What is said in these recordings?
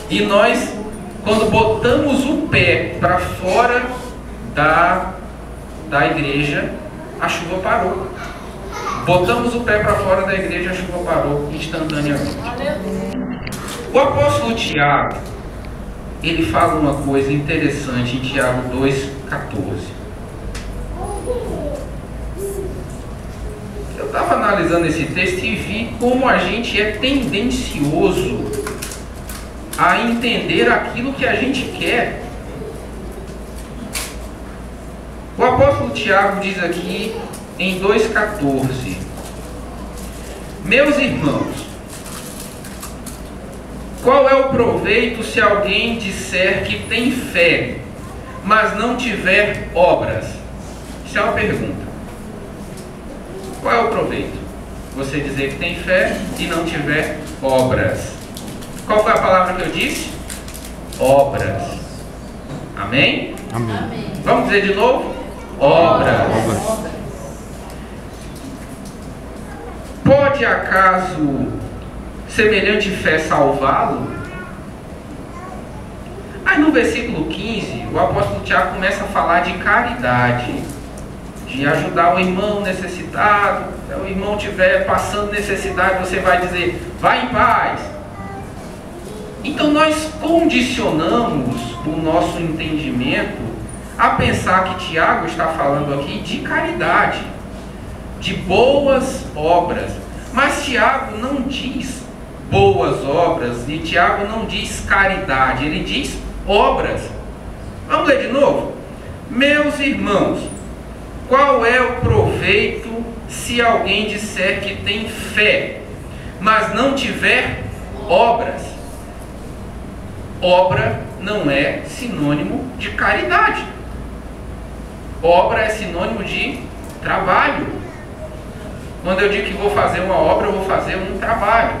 E nós, quando botamos o pé para fora da igreja, a chuva parou. Botamos o pé para fora da igreja, a chuva parou instantaneamente. O apóstolo Tiago, ele fala uma coisa interessante em Tiago 2,14. Eu estava analisando esse texto e vi como a gente é tendencioso a entender aquilo que a gente quer. O apóstolo Tiago diz aqui em 2,14: Meus irmãos, qual é o proveito se alguém disser que tem fé, mas não tiver obras? Isso é uma pergunta. Qual é o proveito? Você dizer que tem fé e não tiver obras. Qual foi a palavra que eu disse? Obras. Amém? Amém. Vamos dizer de novo? Obras. Pode acaso semelhante fé salvá-lo? Aí no versículo 15, o apóstolo Tiago começa a falar de caridade, de ajudar o irmão necessitado. Se o irmão estiver passando necessidade, você vai dizer, vai em paz. Então nós condicionamos o nosso entendimento a pensar que Tiago está falando aqui de caridade, de boas obras. Mas Tiago não diz boas obras e Tiago não diz caridade, ele diz obras. Vamos ler de novo? Meus irmãos, qual é o proveito se alguém disser que tem fé, mas não tiver obras? Obra não é sinônimo de caridade. Obra é sinônimo de trabalho. Quando eu digo que vou fazer uma obra, eu vou fazer um trabalho.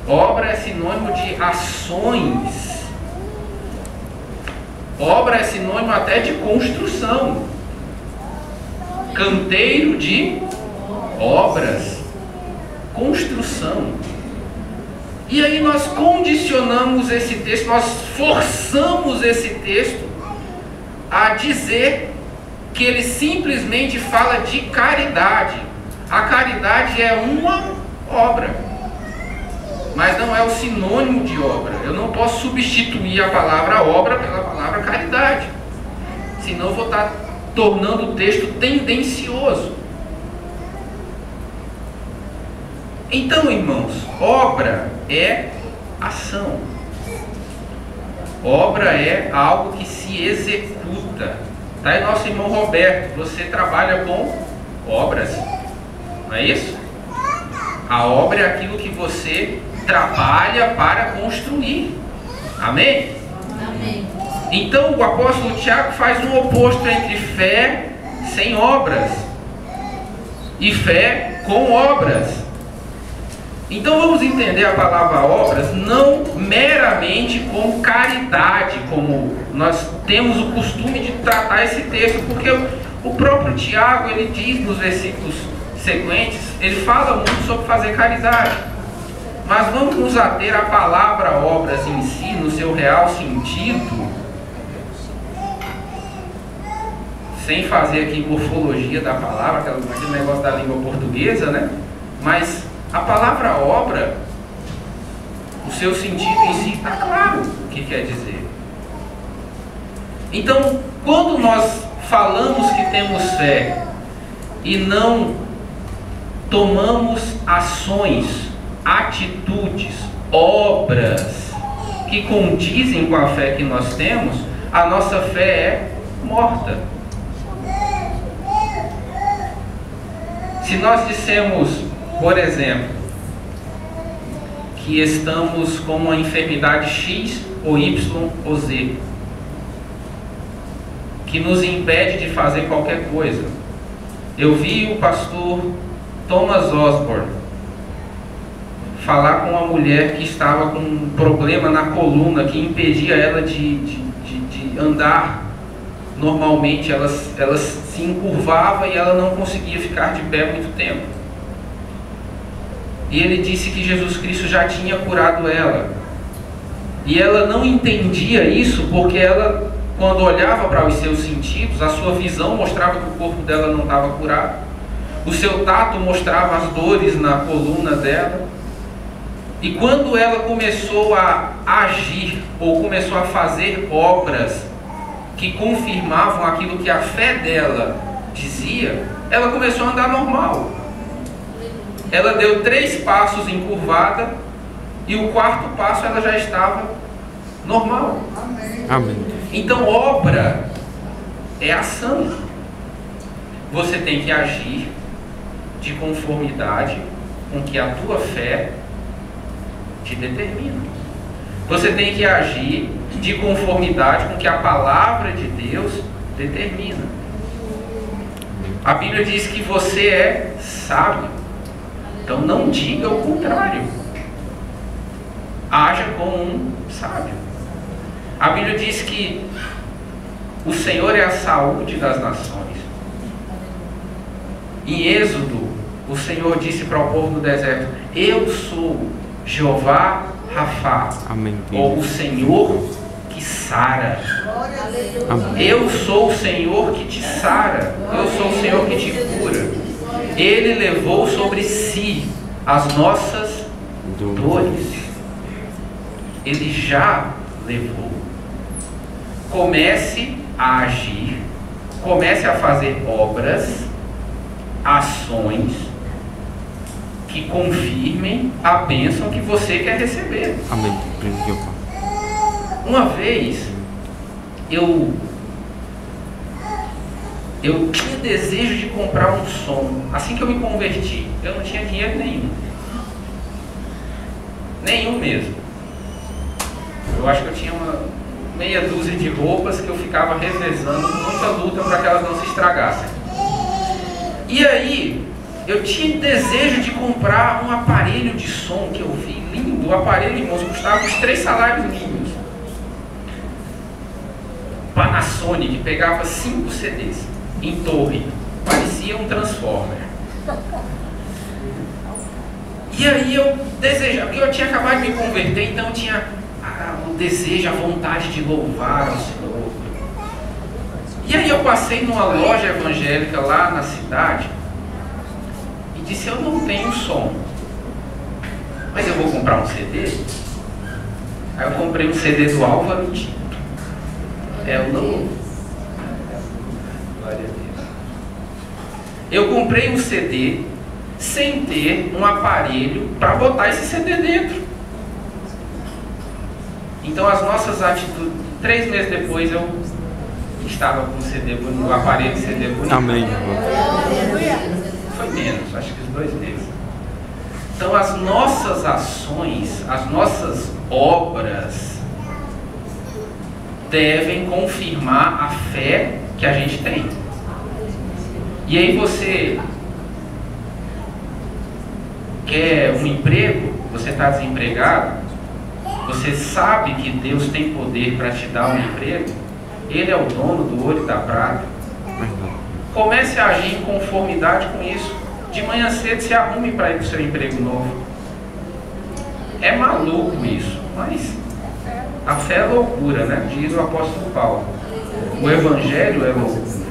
Obra é sinônimo de ações. Obra é sinônimo até de construção. Canteiro de obras. Construção. E aí nós condicionamos esse texto, nós forçamos esse texto a dizer que ele simplesmente fala de caridade. A caridade é uma obra, mas não é o sinônimo de obra. Eu não posso substituir a palavra obra pela palavra caridade, senão eu vou estar tornando o texto tendencioso. Então, irmãos, obra é ação. Obra é algo que se executa. Tá aí nosso irmão Roberto, você trabalha com obras, não é isso? A obra é aquilo que você trabalha para construir. Amém? Amém. Então o apóstolo Tiago faz um oposto entre fé sem obras e fé com obras. Então vamos entender a palavra obras não meramente como caridade, como nós temos o costume de tratar esse texto, porque o próprio Tiago, ele diz nos versículos sequentes, ele fala muito sobre fazer caridade. Mas vamos nos ater à palavra obras em si, no seu real sentido, sem fazer aqui morfologia da palavra, aquele negócio da língua portuguesa, né? Mas a palavra obra, o seu sentido em si está claro o que quer dizer. Então, quando nós falamos que temos fé e não tomamos ações, atitudes, obras que condizem com a fé que nós temos, a nossa fé é morta. Se nós dissemos, por exemplo, que estamos com uma enfermidade X ou Y ou Z, que nos impede de fazer qualquer coisa. Eu vi o pastor Thomas Osborne falar com uma mulher que estava com um problema na coluna que impedia ela de andar normalmente. Ela se encurvava e ela não conseguia ficar de pé muito tempo. E ele disse que Jesus Cristo já tinha curado ela. E ela não entendia isso porque ela, quando olhava para os seus sentidos, a sua visão mostrava que o corpo dela não estava curado. O seu tato mostrava as dores na coluna dela. E quando ela começou a agir, ou começou a fazer obras que confirmavam aquilo que a fé dela dizia, ela começou a andar normal. Ela deu 3 passos encurvada, e o 4º passo ela já estava normal. Amém. Então, obra é ação. Você tem que agir de conformidade com que a tua fé te determina. Você tem que agir de conformidade com que a palavra de Deus determina. A Bíblia diz que você é sábio. Então não diga o contrário. Haja como um sábio. A Bíblia diz que o Senhor é a saúde das nações. Em Êxodo, o Senhor disse para o povo do deserto: eu sou Jeová Rafá, Amém. ou o Senhor que sara. Amém. Eu sou o Senhor que te sara. Eu sou o Senhor que te cura. Ele levou sobre si as nossas dores. Ele já levou. Comece a agir, comece a fazer obras, ações que confirmem a bênção que você quer receber. Amém. Uma vez eu tinha desejo de comprar um som. Assim que eu me converti, eu não tinha dinheiro nenhum. Nenhum mesmo. Eu acho que eu tinha uma meia dúzia de roupas que eu ficava revezando, muita luta para que elas não se estragassem. E aí, eu tinha desejo de comprar um aparelho de som que eu vi lindo. O aparelho, irmãos, custava uns 3 salários mínimos. Panasonic, pegava 5 CDs em torre, parecia um Transformer. E aí eu desejava, porque eu tinha acabado de me converter, então eu tinha o desejo, a vontade de louvar ao Senhor. E aí eu passei numa loja evangélica lá na cidade e disse: eu não tenho som, mas eu vou comprar um CD. Aí eu comprei um CD do Álvaro Tito. É o novo. Glória a Deus. Eu comprei um CD sem ter um aparelho para botar esse CD dentro. Então as nossas atitudes, 3 meses depois eu estava com o CD bonito, o aparelho de CD bonito. Amém. Foi menos, acho que os 2 meses. Então as nossas ações, as nossas obras devem confirmar a fé que a gente tem. E aí você quer um emprego, você está desempregado, você sabe que Deus tem poder para te dar um emprego, Ele é o dono do ouro e da prata. Comece a agir em conformidade com isso. De manhã cedo se arrume para ir para o seu emprego novo. É maluco isso, mas a fé é loucura, né? Diz o apóstolo Paulo. O evangelho é loucura.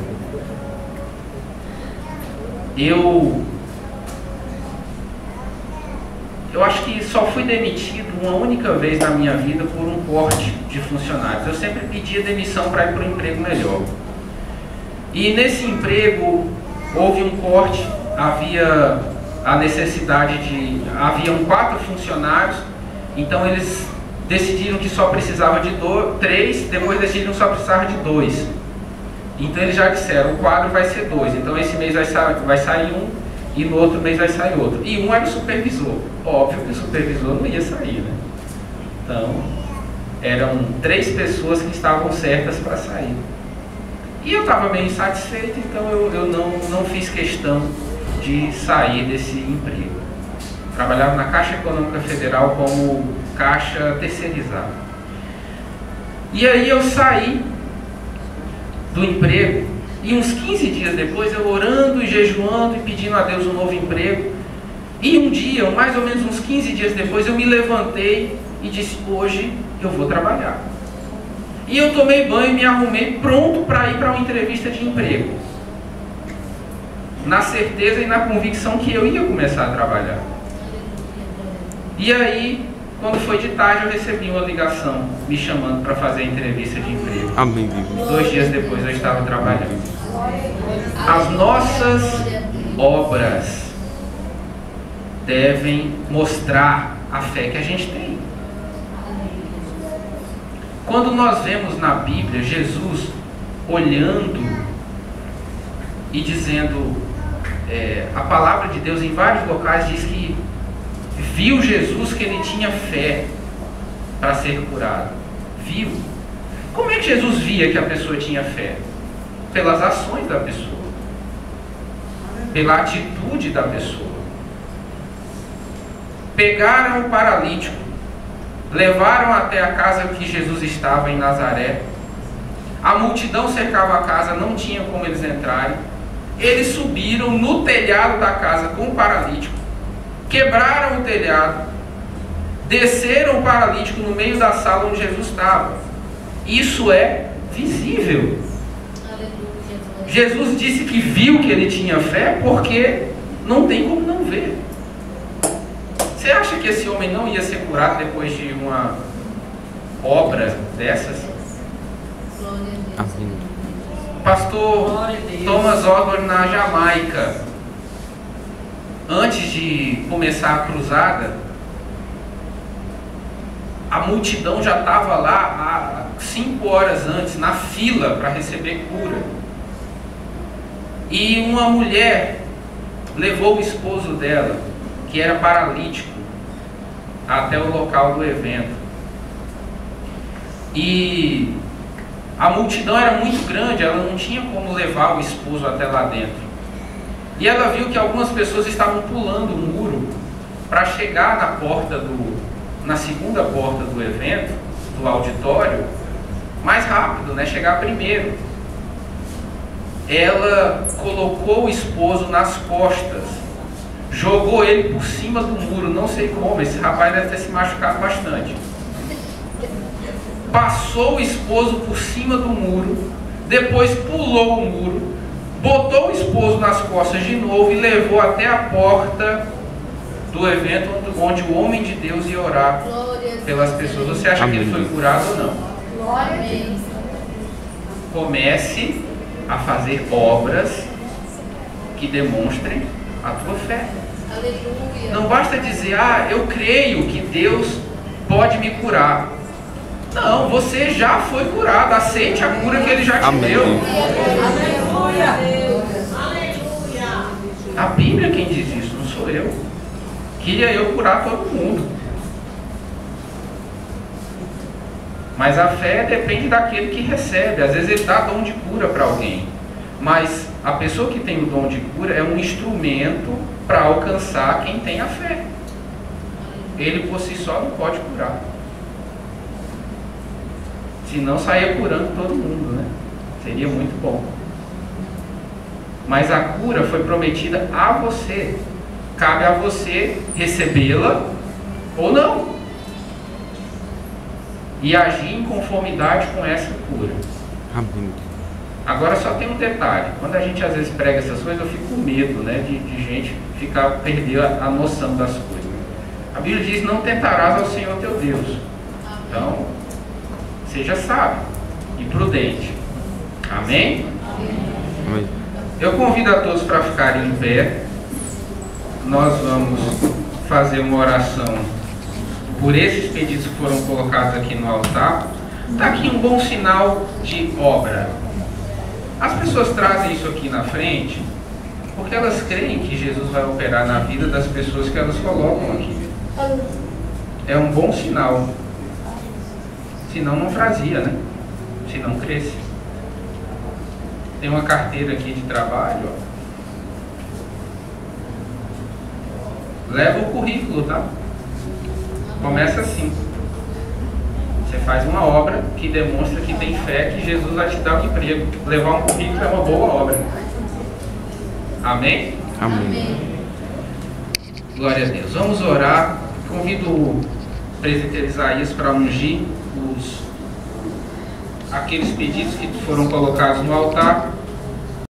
Eu acho que só fui demitido uma única vez na minha vida por um corte de funcionários. Eu sempre pedia demissão para ir para um emprego melhor. E nesse emprego houve um corte, havia a necessidade de... Haviam 4 funcionários, então eles decidiram que só precisava de 3, depois decidiram que só precisava de 2. Então eles já disseram, o quadro vai ser 2, então esse mês vai sair um, e no outro mês vai sair outro. E um era o supervisor. Óbvio que o supervisor não ia sair, né? Então, eram 3 pessoas que estavam certas para sair. E eu estava meio insatisfeito, então eu não fiz questão de sair desse emprego. Trabalhava na Caixa Econômica Federal como caixa terceirizada. E aí eu saí do emprego. E uns 15 dias depois, eu orando e jejuando e pedindo a Deus um novo emprego. E um dia, mais ou menos uns 15 dias depois, eu me levantei e disse: hoje eu vou trabalhar. E eu tomei banho e me arrumei pronto para ir para uma entrevista de emprego, na certeza e na convicção que eu ia começar a trabalhar. E aí, quando foi de tarde, eu recebi uma ligação me chamando para fazer a entrevista de emprego. Amém. 2 dias depois eu estava trabalhando. As nossas obras devem mostrar a fé que a gente tem. Quando nós vemos na Bíblia Jesus olhando e dizendo, a palavra de Deus em vários locais diz que viu Jesus que ele tinha fé para ser curado. Viu? Como é que Jesus via que a pessoa tinha fé? Pelas ações da pessoa, pela atitude da pessoa. Pegaram o paralítico, levaram até a casa que Jesus estava em Nazaré. A multidão cercava a casa, não tinha como eles entrarem. Eles subiram no telhado da casa com o paralítico, quebraram o telhado, desceram o paralítico no meio da sala onde Jesus estava. Isso é visível. Jesus disse que viu que ele tinha fé porque não tem como não ver. Você acha que esse homem não ia ser curado depois de uma obra dessas? Amém. Pastor Thomas Osborne, na Jamaica, antes de começar a cruzada, a multidão já estava lá há 5 horas antes, na fila para receber cura. E uma mulher levou o esposo dela, que era paralítico, até o local do evento. E a multidão era muito grande, ela não tinha como levar o esposo até lá dentro. E ela viu que algumas pessoas estavam pulando o muro para chegar na segunda porta do evento, do auditório, mais rápido, né? Chegar primeiro. Ela colocou o esposo nas costas, jogou ele por cima do muro, não sei como, esse rapaz deve ter se machucado bastante. Passou o esposo por cima do muro, depois pulou o muro, botou o esposo nas costas de novo e levou até a porta do evento onde o homem de Deus ia orar pelas pessoas. Você acha que ele foi curado ou não? Glória a Deus. Comece a fazer obras que demonstrem a tua fé. Aleluia. Não basta dizer, eu creio que Deus pode me curar. Não, você já foi curado. Aceite a cura que Ele já te Amém. deu. Aleluia. A Bíblia quem diz isso, não sou eu. Queria eu curar todo mundo. Mas a fé depende daquele que recebe. Às vezes ele dá dom de cura para alguém. Mas a pessoa que tem o dom de cura é um instrumento para alcançar quem tem a fé. Ele por si só não pode curar. Senão saia curando todo mundo, né? Seria muito bom. Mas a cura foi prometida a você. Cabe a você recebê-la ou não. E agir em conformidade com essa cura. Amém. Agora só tem um detalhe. Quando a gente às vezes prega essas coisas, eu fico com medo, né, de gente perder a noção das coisas. A Bíblia diz, não tentarás ao Senhor teu Deus. Então, seja sábio e prudente. Amém? Amém. Eu convido a todos para ficarem em pé. Nós vamos fazer uma oração por esses pedidos que foram colocados aqui no altar. Está aqui um bom sinal de obra. As pessoas trazem isso aqui na frente porque elas creem que Jesus vai operar na vida das pessoas que elas colocam aqui. É um bom sinal. Senão não trazia, né? Se não cresce. Tem uma carteira aqui de trabalho, ó. Leva o currículo, tá? Começa assim. Você faz uma obra que demonstra que tem fé que Jesus vai te dar um emprego. Levar um currículo é uma boa obra. Amém? Amém. Glória a Deus. Vamos orar. Convido o presbítero Isaías para ungir o aqueles pedidos que foram colocados no altar.